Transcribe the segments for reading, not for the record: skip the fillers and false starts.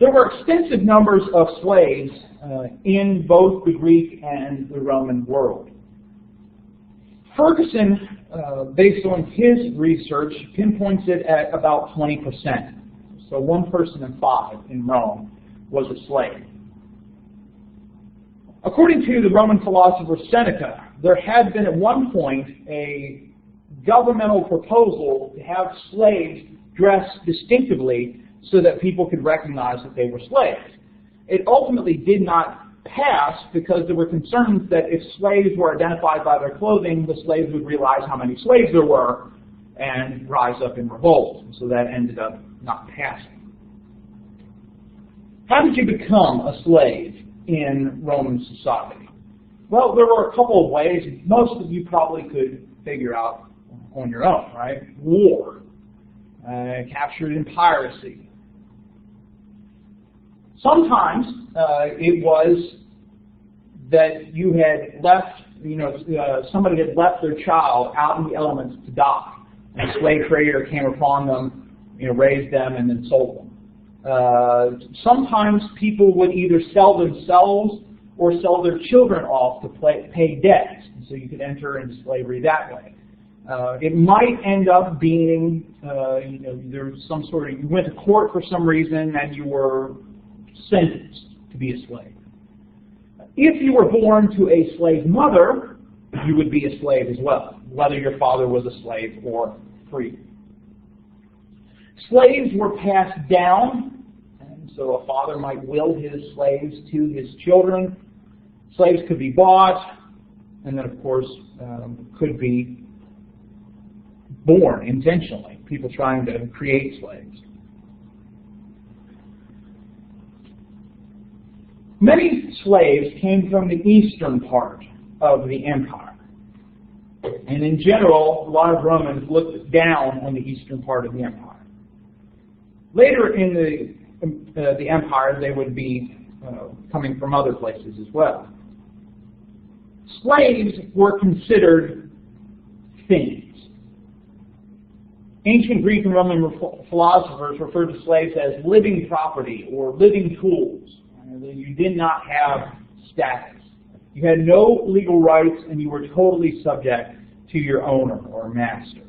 There were extensive numbers of slaves in both the Greek and the Roman world. Ferguson, based on his research, pinpoints it at about 20%. So 1 person in 5 in Rome was a slave. According to the Roman philosopher Seneca, there had been at one point a governmental proposal to have slaves dressed distinctively so that people could recognize that they were slaves. It ultimately did not pass because there were concerns that if slaves were identified by their clothing, the slaves would realize how many slaves there were and rise up in revolt. So that ended up not passing. How did you become a slave in Roman society? Well, there were a couple of ways. Most of you probably could figure out on your own, right? War, captured in piracy. Sometimes it was that you had left, somebody had left their child out in the elements to die. And a slave trader came upon them, raised them, and then sold them. Sometimes people would either sell themselves or sell their children off to pay debts. And so you could enter into slavery that way. It might end up being, there's some sort of, you went to court for some reason and you were sentenced to be a slave. If you were born to a slave mother, you would be a slave as well, whether your father was a slave or free. Slaves were passed down, and so a father might will his slaves to his children. Slaves could be bought, and then of course could be born intentionally, people trying to create slaves. Many slaves came from the eastern part of the empire. And in general, a lot of Romans looked down on the eastern part of the empire. Later in the empire, they would be coming from other places as well. Slaves were considered things. Ancient Greek and Roman philosophers referred to slaves as living property or living tools. You did not have status. You had no legal rights, and you were totally subject to your owner or master.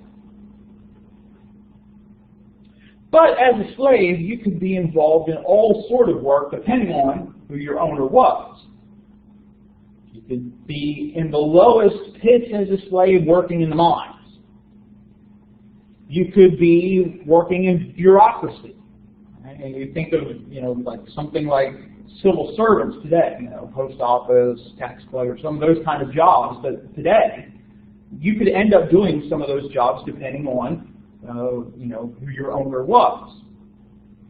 But as a slave, you could be involved in all sort of work depending on who your owner was. You could be in the lowest pits as a slave working in the mines. You could be working in bureaucracy. And you think of, like something like civil servants today, post office, tax collector, some of those kind of jobs. But today, you could end up doing some of those jobs depending on, who your owner was.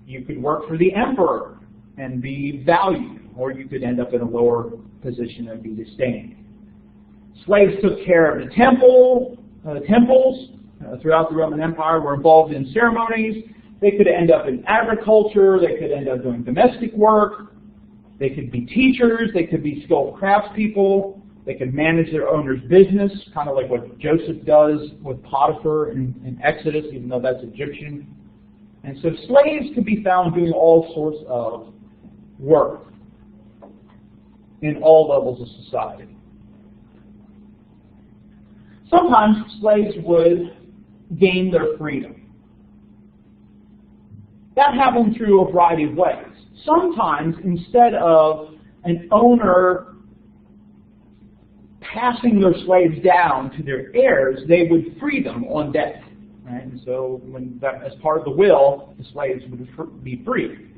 You could work for the emperor and be valued, or you could end up in a lower position and be disdained. Slaves took care of the temples throughout the Roman Empire, were involved in ceremonies. They could end up in agriculture. They could end up doing domestic work. They could be teachers, they could be skilled craftspeople, they could manage their owner's business, kind of like what Joseph does with Potiphar in Exodus, even though that's Egyptian. And so slaves could be found doing all sorts of work in all levels of society. Sometimes slaves would gain their freedom. That happened through a variety of ways. Sometimes, instead of an owner passing their slaves down to their heirs, they would free them on death. Right? And so, as part of the will, the slaves would be free.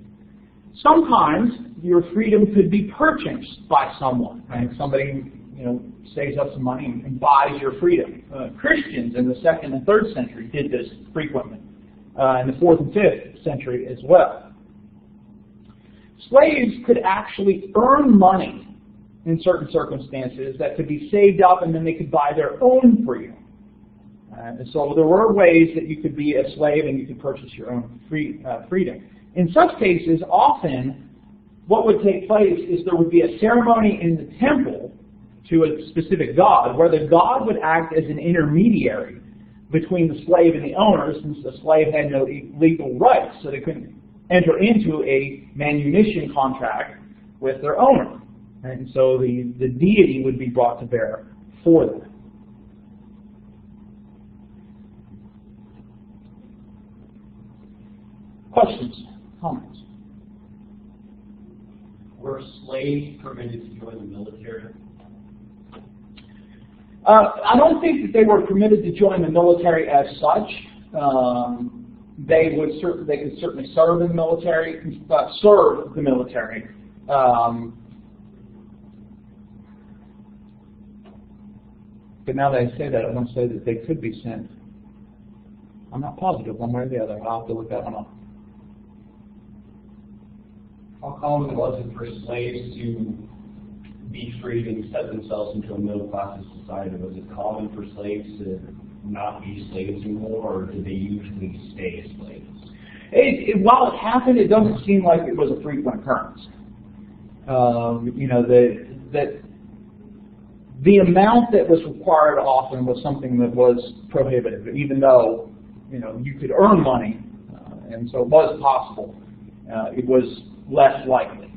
Sometimes your freedom could be purchased by someone. Right? Somebody, saves up some money and buys your freedom. Christians in the 2nd and 3rd century did this frequently. In the 4th and 5th century as well. Slaves could actually earn money in certain circumstances that could be saved up, and then they could buy their own freedom. And so there were ways that you could be a slave and you could purchase your own freedom. In such cases, often what would take place is there would be a ceremony in the temple to a specific god, where the god would act as an intermediary between the slave and the owner, since the slave had no legal rights, so they couldn't enter into a manumission contract with their owner. And so the deity would be brought to bear for them. Questions? Comments? Were slaves permitted to join the military? I don't think that they were permitted to join the military as such. They could certainly serve in the military, but now that I say that, I want to say that they could be sent. I'm not positive one way or the other. I'll have to look that one up. How common was it for slaves to be freed and set themselves into a middle-class society? Was it common for slaves to not be slaves anymore, or did they usually stay as slaves? While it happened, it doesn't seem like it was a frequent occurrence. The amount that was required often was something that was prohibitive, even though you could earn money, and so it was possible. It was less likely.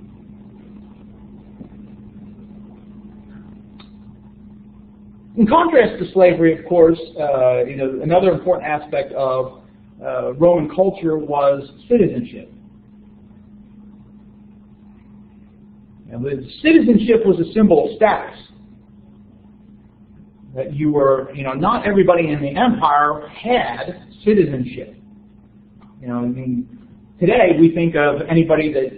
In contrast to slavery, of course, another important aspect of Roman culture was citizenship. The citizenship was a symbol of status. That you were, not everybody in the empire had citizenship. Today we think of anybody that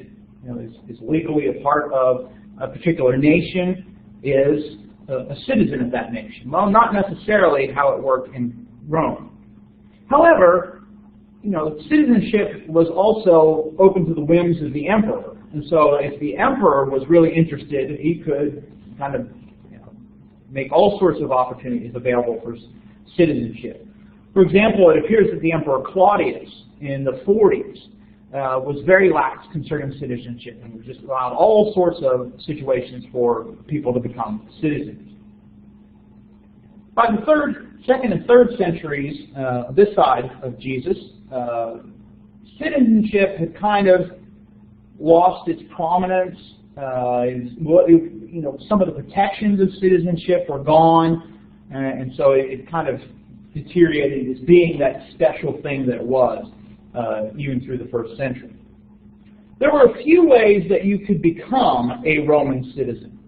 is legally a part of a particular nation is a citizen of that nation. Well, not necessarily how it worked in Rome. However, citizenship was also open to the whims of the emperor. And so if the emperor was really interested, he could kind of make all sorts of opportunities available for citizenship. For example, it appears that the Emperor Claudius in the 40s was very lax concerning citizenship and just allowed all sorts of situations for people to become citizens. By the second and third centuries, this side of Jesus, citizenship had kind of lost its prominence. Some of the protections of citizenship were gone, and so it kind of deteriorated as being that special thing that it was, even through the first century. There were a few ways that you could become a Roman citizen.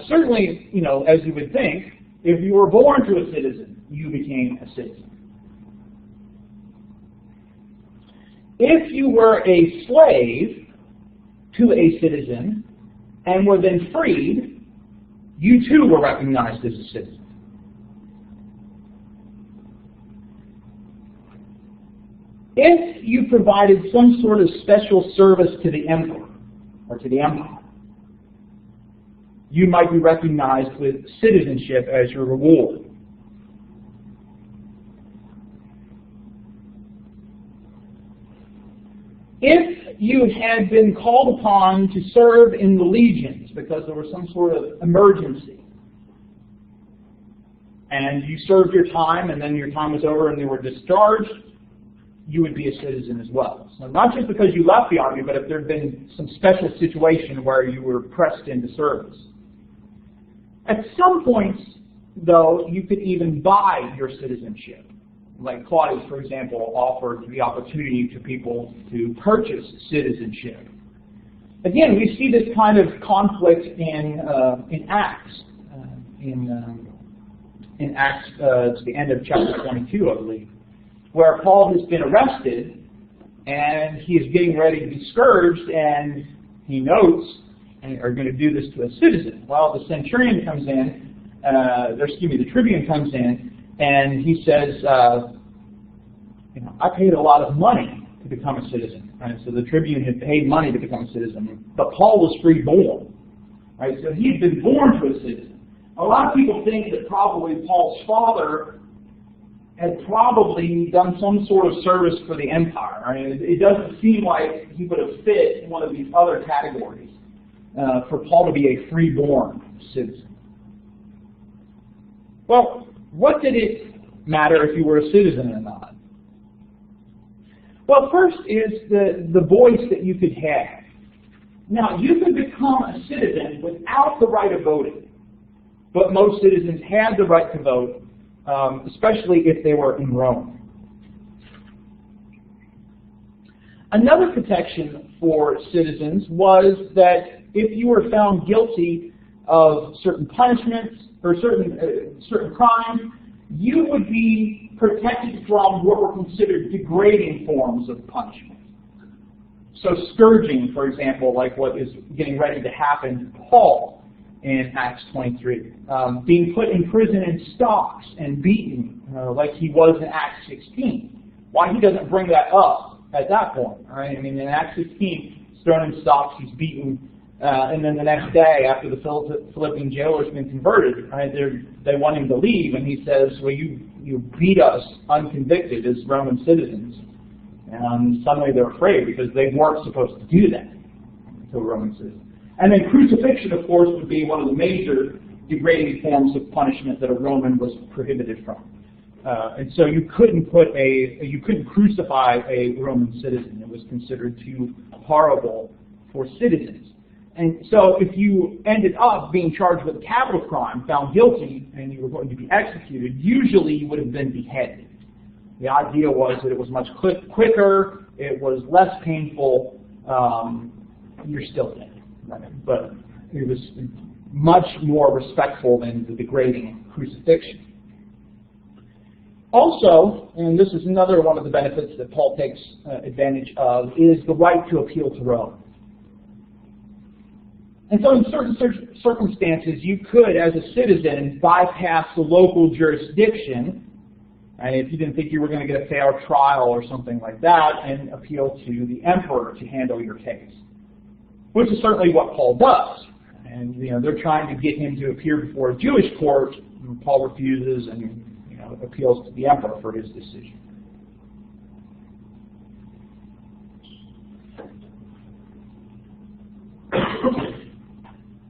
Certainly, as you would think, if you were born to a citizen, you became a citizen. If you were a slave to a citizen and were then freed, you too were recognized as a citizen. If you provided some sort of special service to the emperor or to the empire, you might be recognized with citizenship as your reward. If you had been called upon to serve in the legions because there was some sort of emergency, and you served your time and then your time was over and you were discharged, you would be a citizen as well. So not just because you left the army, but if there had been some special situation where you were pressed into service. At some points, though, you could even buy your citizenship. Like Claudius, for example, offered the opportunity to people to purchase citizenship. Again, we see this kind of conflict in Acts. In Acts, it's the end of chapter 22, I believe, where Paul has been arrested and he is getting ready to be scourged, and he notes, and are going to do this to a citizen. Well, the centurion comes in, the tribune comes in, and he says, I paid a lot of money to become a citizen. Right? So the tribune had paid money to become a citizen, but Paul was free-born. Right? So he had been born to a citizen. A lot of people think that probably Paul's father had probably done some sort of service for the empire. Right? It doesn't seem like he would have fit in one of these other categories for Paul to be a free-born citizen. Well, what did it matter if you were a citizen or not? Well, first is the voice that you could have. Now, you could become a citizen without the right of voting, but most citizens had the right to vote, especially if they were in Rome. Another protection for citizens was that if you were found guilty of certain punishments or certain crimes, you would be protected from what were considered degrading forms of punishment. So scourging, for example, like what is getting ready to happen to Paul in Acts 23. Being put in prison in stocks and beaten like he was in Acts 16. Why he doesn't bring that up at that point, right? I mean, in Acts 16, he's thrown in stocks, he's beaten, and then the next day, after the Philippian jailer's been converted, right, they want him to leave, and he says, well, you beat us unconvicted as Roman citizens. And suddenly they're afraid because they weren't supposed to do that to a Roman citizen. And then crucifixion, of course, would be one of the major degrading forms of punishment that a Roman was prohibited from. And so you couldn't crucify a Roman citizen. It was considered too horrible for citizens. And so if you ended up being charged with a capital crime, found guilty, and you were going to be executed, usually you would have been beheaded. The idea was that it was much quicker, it was less painful, you're still dead. Right? But it was much more respectful than the degrading crucifixion. Also, and this is another one of the benefits that Paul takes advantage of, is the right to appeal to Rome. And so in certain circumstances, you could, as a citizen, bypass the local jurisdiction, and if you didn't think you were going to get a fair trial or something like that, and appeal to the emperor to handle your case, which is certainly what Paul does. And they're trying to get him to appear before a Jewish court, and Paul refuses and appeals to the emperor for his decision.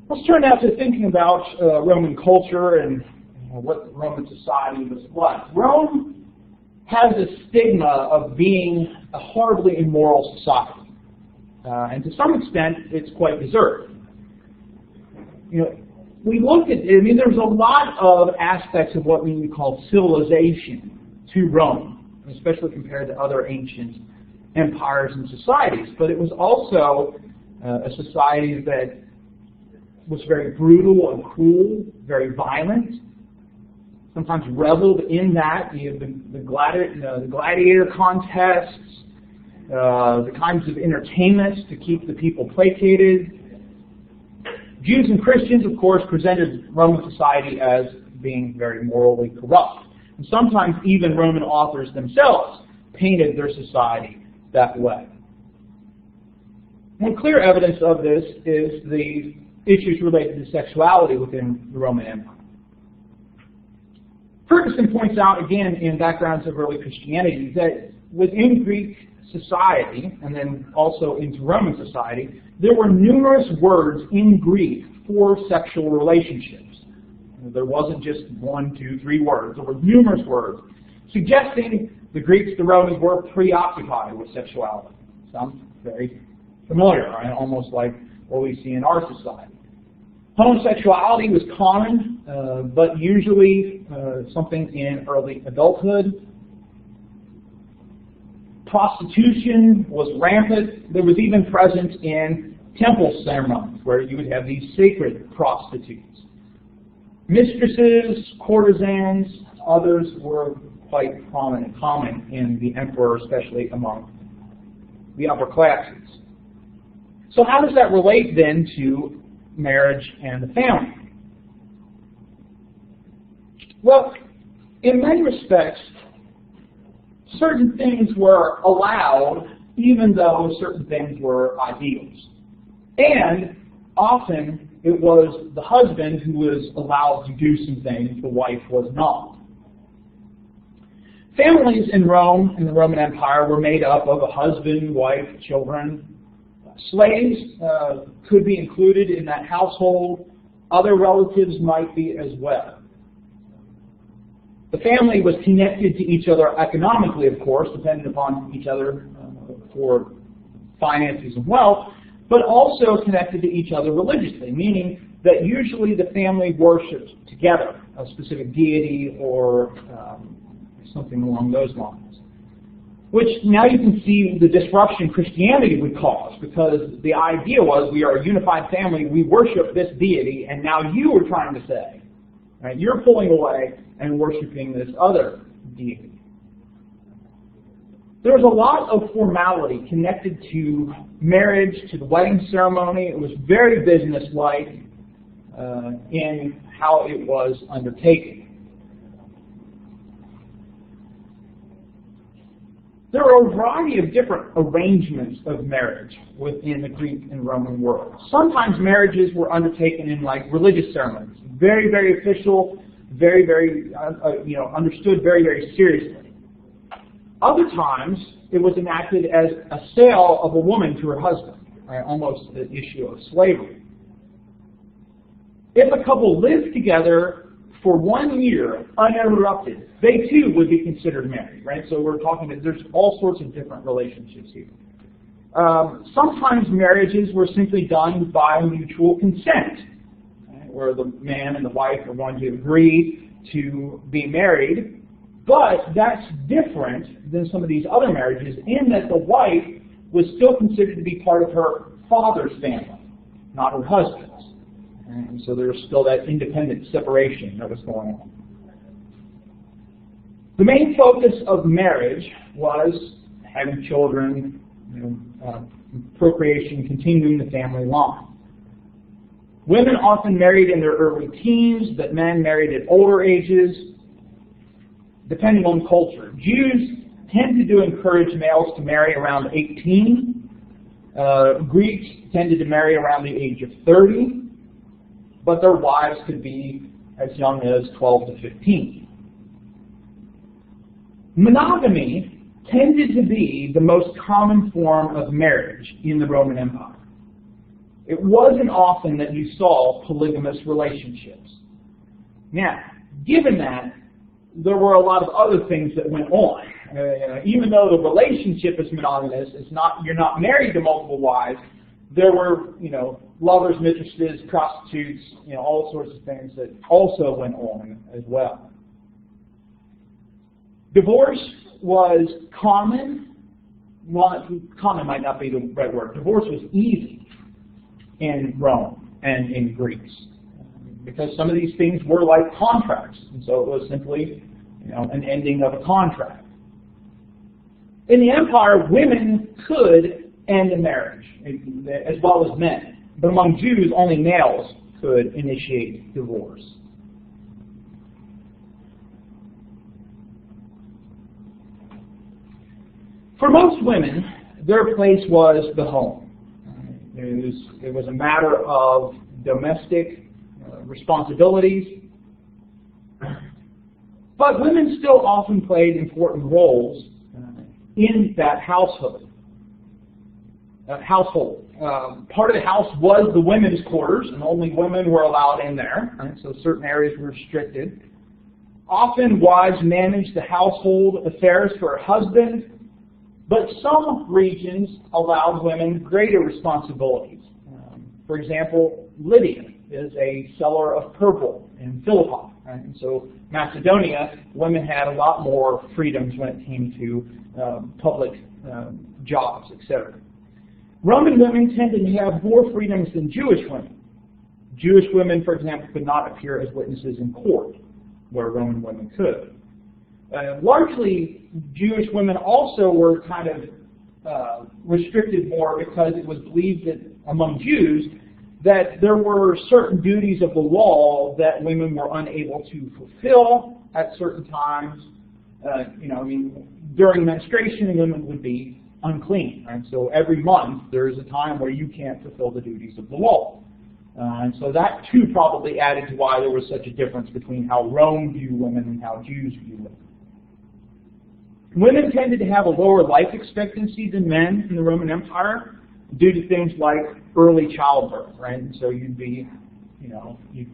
Let's turn now to thinking about Roman culture and what Roman society was like. Rome has a stigma of being a horribly immoral society. And to some extent, it's quite deserved. We looked at, there's a lot of aspects of what we would call civilization to Rome, especially compared to other ancient empires and societies. But it was also a society that was very brutal and cruel, very violent, sometimes reveled in that. The gladiator contests, the kinds of entertainments to keep the people placated. Jews and Christians, of course, presented Roman society as being very morally corrupt. And sometimes even Roman authors themselves painted their society that way. One clear evidence of this is the issues related to sexuality within the Roman Empire. Ferguson points out again in Backgrounds of Early Christianity that within Greek society, and then also into Roman society, there were numerous words in Greek for sexual relationships. There wasn't just 1, 2, 3 words. There were numerous words, suggesting the Greeks, the Romans, were preoccupied with sexuality. Sounds very familiar, right? Almost like what we see in our society. Homosexuality was common, but usually something in early adulthood. Prostitution was rampant. There was even present in temple ceremonies where you would have these sacred prostitutes. Mistresses, courtesans, others were quite prominent, common in the emperor, especially among the upper classes. So how does that relate then to marriage and the family? Well, in many respects, certain things were allowed, even though certain things were ideals. And often it was the husband who was allowed to do some things the wife was not. Families in Rome, in the Roman Empire, were made up of a husband, wife, children. Slaves could be included in that household. Other relatives might be as well. The family was connected to each other economically, of course, depending upon each other for finances and wealth, but also connected to each other religiously, meaning that usually the family worshipped together a specific deity or something along those lines. Which now you can see the disruption Christianity would cause, because the idea was we are a unified family, we worship this deity, and now you are trying to say, right, you're pulling away and worshiping this other deity. There was a lot of formality connected to marriage, to the wedding ceremony. It was very businesslike in how it was undertaken. There are a variety of different arrangements of marriage within the Greek and Roman world. Sometimes marriages were undertaken in like religious ceremonies, very, very official, very, very understood very, very seriously. Other times, it was enacted as a sale of a woman to her husband, right? Almost the issue of slavery. If a couple lived together for 1 year uninterrupted, they too would be considered married, right? So we're talking that there's all sorts of different relationships here. Sometimes marriages were simply done by mutual consent, right? Where the man and the wife are going to agree to be married. But that's different than some of these other marriages in that the wife was still considered to be part of her father's family, not her husband's. And so there was still that independent separation that was going on. The main focus of marriage was having children, procreation, continuing the family line. Women often married in their early teens, but men married at older ages, depending on culture. Jews tended to encourage males to marry around 18. Greeks tended to marry around the age of 30, but their wives could be as young as 12 to 15. Monogamy tended to be the most common form of marriage in the Roman Empire. It wasn't often that you saw polygamous relationships. Now, given that, there were a lot of other things that went on. Even though the relationship is monogamous, you're not married to multiple wives, there were, lovers, mistresses, prostitutes, all sorts of things that also went on as well. Divorce was common. Well, common might not be the right word. Divorce was easy in Rome and in Greece, because some of these things were like contracts, and so it was simply, an ending of a contract. In the empire, women could end a marriage, as well as men, but among Jews, only males could initiate divorce. For most women, their place was the home. It was a matter of domestic responsibilities. But women still often played important roles in that household. Part of the house was the women's quarters, and only women were allowed in there, right? So certain areas were restricted. Often wives managed the household affairs for her husband, but some regions allowed women greater responsibilities. For example, Lydia is a seller of purple in Philippi. Right? And so Macedonia, women had a lot more freedoms when it came to public jobs, etc. Roman women tended to have more freedoms than Jewish women. Jewish women, for example, could not appear as witnesses in court, where Roman women could. Largely, Jewish women also were kind of restricted more because it was believed that among Jews that there were certain duties of the law that women were unable to fulfill at certain times. During menstruation, women would be unclean. Right? So every month there is a time where you can't fulfill the duties of the law. And so that too probably added to why there was such a difference between how Rome viewed women and how Jews viewed women. Women tended to have a lower life expectancy than men in the Roman Empire due to things like early childbirth, right? And so you'd be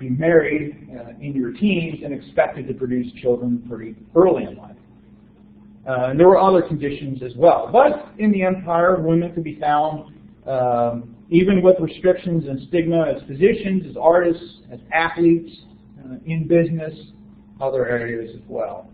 married in your teens and expected to produce children pretty early in life. And there were other conditions as well. But in the empire, women could be found, even with restrictions and stigma, as physicians, as artists, as athletes, in business, other areas as well.